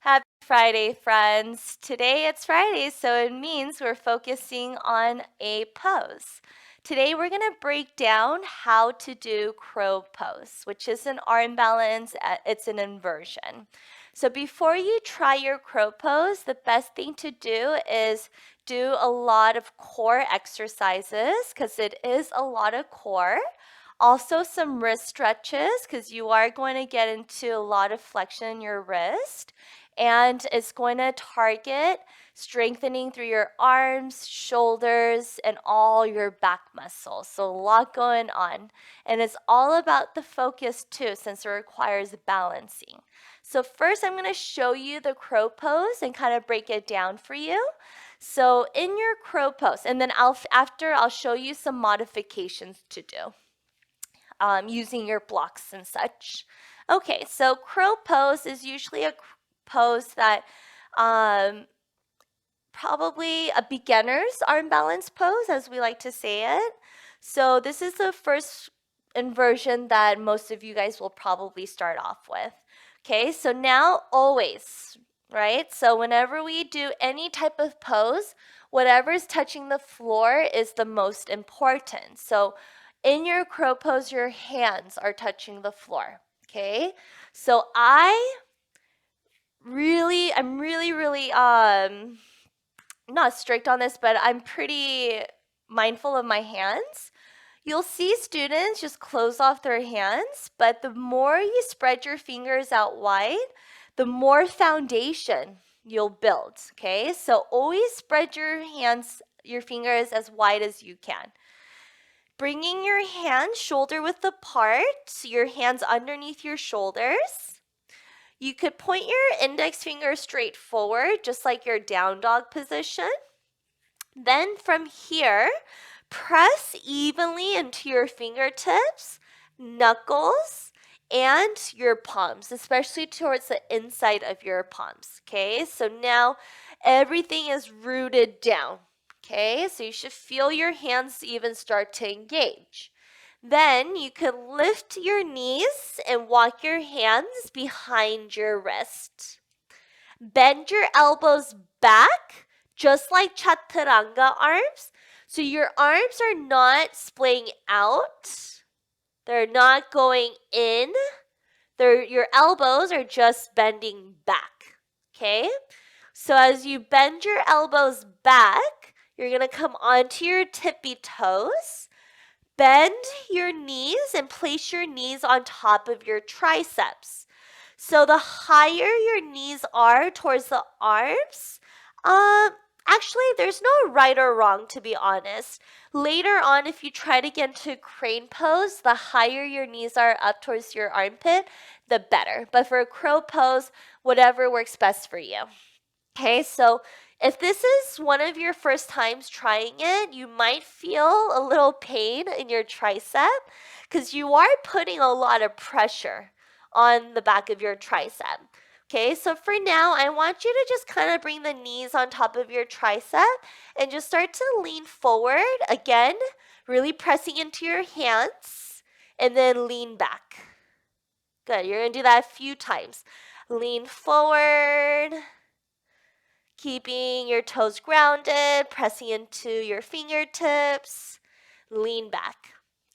Happy Friday, friends. Today it's Friday, so it means we're focusing on a pose. Today we're going to break down how to do crow pose, which is an arm balance, it's an inversion. So before you try your crow pose, the best thing to do is do a lot of core exercises because it is a lot of core. Also some wrist stretches because you are going to get into a lot of flexion in your wrist, and it's going to target strengthening through your arms, shoulders, and all your back muscles. So a lot going on. And it's all about the focus too, since it requires balancing. So first I'm going to show you the crow pose and kind of break it down for you. So in your crow pose, and then after I'll show you some modifications to do using your blocks and such. Okay, so crow pose is usually a pose that probably a beginner's arm balance pose, as we like to say it. So this is the first inversion that most of you guys will probably start off with. Okay, so now always, right? So whenever we do any type of pose, whatever is touching the floor is the most important. So in your crow pose, your hands are touching the floor. Okay, so I'm really not strict on this, but I'm pretty mindful of my hands. You'll see students just close off their hands, but the more you spread your fingers out wide, the more foundation you'll build, okay? So always spread your fingers as wide as you can. Bringing your hands shoulder width apart, your hands underneath your shoulders. You could point your index finger straight forward, just like your down dog position. Then from here, press evenly into your fingertips, knuckles, and your palms, especially towards the inside of your palms, okay? So now everything is rooted down, okay? So you should feel your hands even start to engage. Then you could lift your knees and walk your hands behind your wrist. Bend your elbows back, just like chaturanga arms. So your arms are not splaying out. They're not going in. Your elbows are just bending back, okay? So as you bend your elbows back, you're going to come onto your tippy toes. Bend your knees and place your knees on top of your triceps. So the higher your knees are towards the arms, actually there's no right or wrong, to be honest. Later on, if you try to get into crane pose, the higher your knees are up towards your armpit, the better. But for a crow pose, whatever works best for you. Okay, so if this is one of your first times trying it, you might feel a little pain in your tricep because you are putting a lot of pressure on the back of your tricep. Okay, so for now, I want you to just kind of bring the knees on top of your tricep and just start to lean forward. Again, really pressing into your hands and then lean back. Good, you're going to do that a few times. Lean forward. Keeping your toes grounded, pressing into your fingertips, lean back.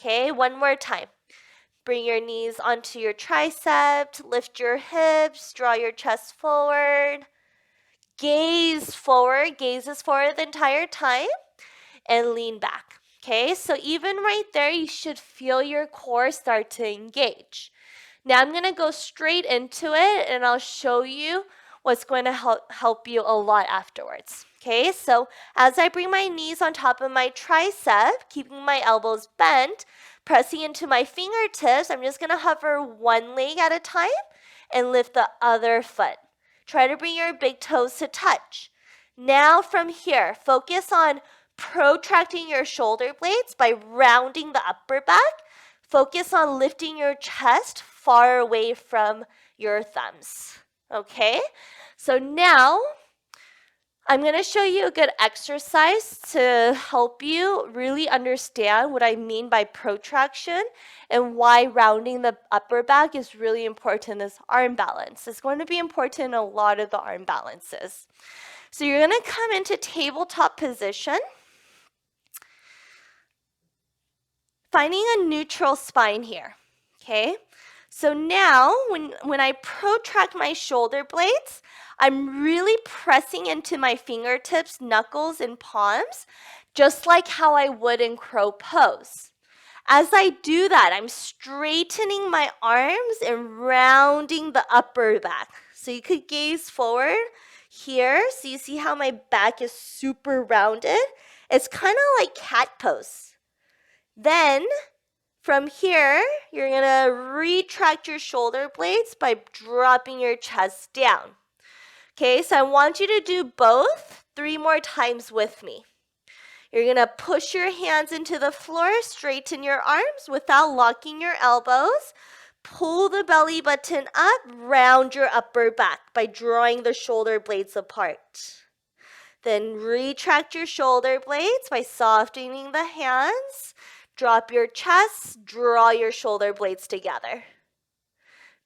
Okay, one more time. Bring your knees onto your tricep, lift your hips, draw your chest forward, gaze forward, gazes forward the entire time, and lean back. Okay, so even right there, you should feel your core start to engage. Now I'm going to go straight into it and I'll show you what's going to help you a lot afterwards. Okay, so as I bring my knees on top of my tricep, keeping my elbows bent, pressing into my fingertips, I'm just going to hover one leg at a time and lift the other foot. Try to bring your big toes to touch. Now from here, focus on protracting your shoulder blades by rounding the upper back. Focus on lifting your chest far away from your thumbs. Okay, so now I'm going to show you a good exercise to help you really understand what I mean by protraction and why rounding the upper back is really important in this arm balance. It's going to be important in a lot of the arm balances. So you're going to come into tabletop position, finding a neutral spine here, okay? So now when I protract my shoulder blades, I'm really pressing into my fingertips, knuckles, and palms, just like how I would in crow pose. As I do that, I'm straightening my arms and rounding the upper back. So you could gaze forward here. So you see how my back is super rounded? It's kind of like cat pose. Then from here, you're going to retract your shoulder blades by dropping your chest down. Okay, so I want you to do both 3 more times with me. You're going to push your hands into the floor, straighten your arms without locking your elbows. Pull the belly button up, round your upper back by drawing the shoulder blades apart. Then retract your shoulder blades by softening the hands. Drop your chest, draw your shoulder blades together.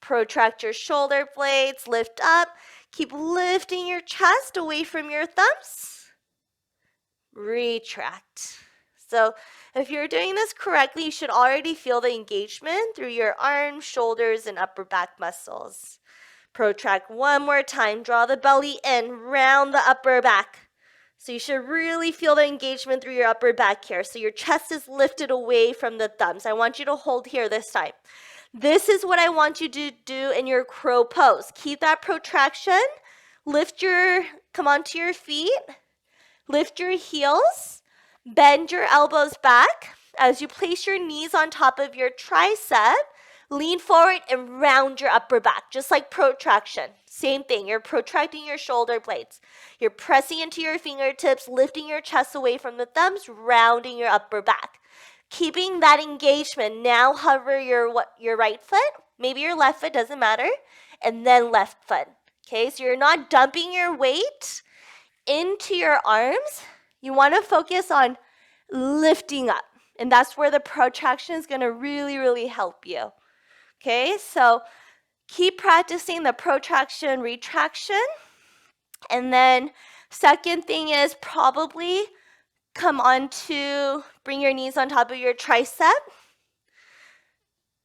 Protract your shoulder blades, lift up. Keep lifting your chest away from your thumbs. Retract. So if you're doing this correctly, you should already feel the engagement through your arms, shoulders, and upper back muscles. Protract one more time. Draw the belly in, round the upper back. So you should really feel the engagement through your upper back here. So your chest is lifted away from the thumbs. I want you to hold here this time. This is what I want you to do in your crow pose. Keep that protraction. Come onto your feet. Lift your heels. Bend your elbows back. As you place your knees on top of your tricep, lean forward and round your upper back, just like protraction. Same thing, you're protracting your shoulder blades. You're pressing into your fingertips, lifting your chest away from the thumbs, rounding your upper back. Keeping that engagement, now hover your right foot, maybe your left foot, doesn't matter, and then left foot. Okay, so you're not dumping your weight into your arms. You want to focus on lifting up, and that's where the protraction is going to really, really help you. Okay, so keep practicing the protraction, retraction. And then second thing is probably bring your knees on top of your tricep.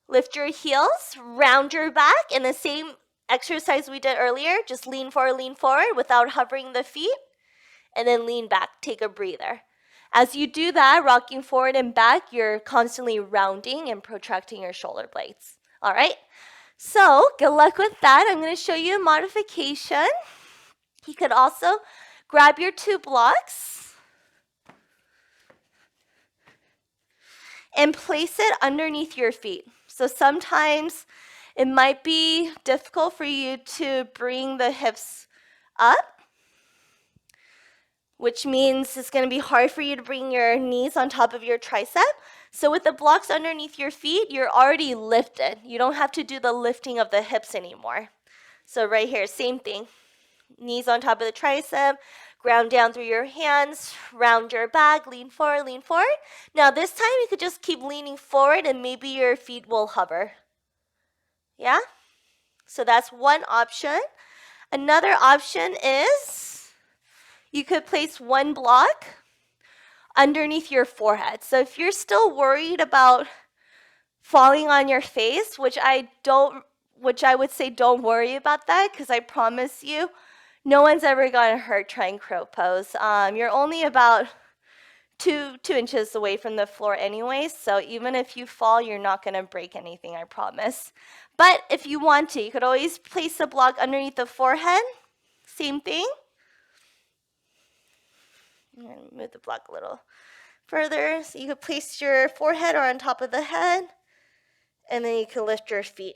Lift your heels, round your back, and the same exercise we did earlier, just lean forward without hovering the feet, and then lean back, take a breather. As you do that, rocking forward and back, you're constantly rounding and protracting your shoulder blades. All right, so good luck with that. I'm going to show you a modification. You could also grab your 2 blocks and place it underneath your feet. So sometimes it might be difficult for you to bring the hips up, which means it's going to be hard for you to bring your knees on top of your tricep. So with the blocks underneath your feet, you're already lifted. You don't have to do the lifting of the hips anymore. So right here, same thing. Knees on top of the tricep, ground down through your hands, round your back, lean forward, lean forward. Now this time you could just keep leaning forward and maybe your feet will hover. Yeah? So that's one option. Another option is you could place 1 block underneath your forehead. So if you're still worried about falling on your face, which I would say don't worry about that, because I promise you, no one's ever gotten hurt trying crow pose. You're only about 2 inches away from the floor anyway, so even if you fall, you're not going to break anything, I promise. But if you want to, you could always place a block underneath the forehead. Same thing. I'm going to move the block a little further. So you could place your forehead or on top of the head, and then you can lift your feet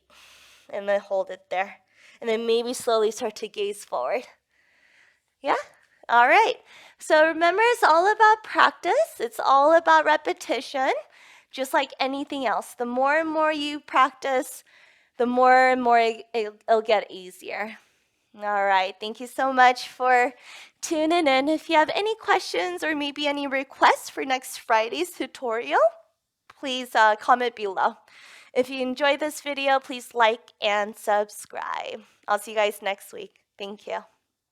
and then hold it there. And then maybe slowly start to gaze forward. Yeah? All right. So remember, it's all about practice. It's all about repetition, just like anything else. The more and more you practice, the more and more it'll get easier. All right. Thank you so much for tuning in. If you have any questions or maybe any requests for next Friday's tutorial, please comment below. If you enjoyed this video, please like and subscribe. I'll see you guys next week. Thank you.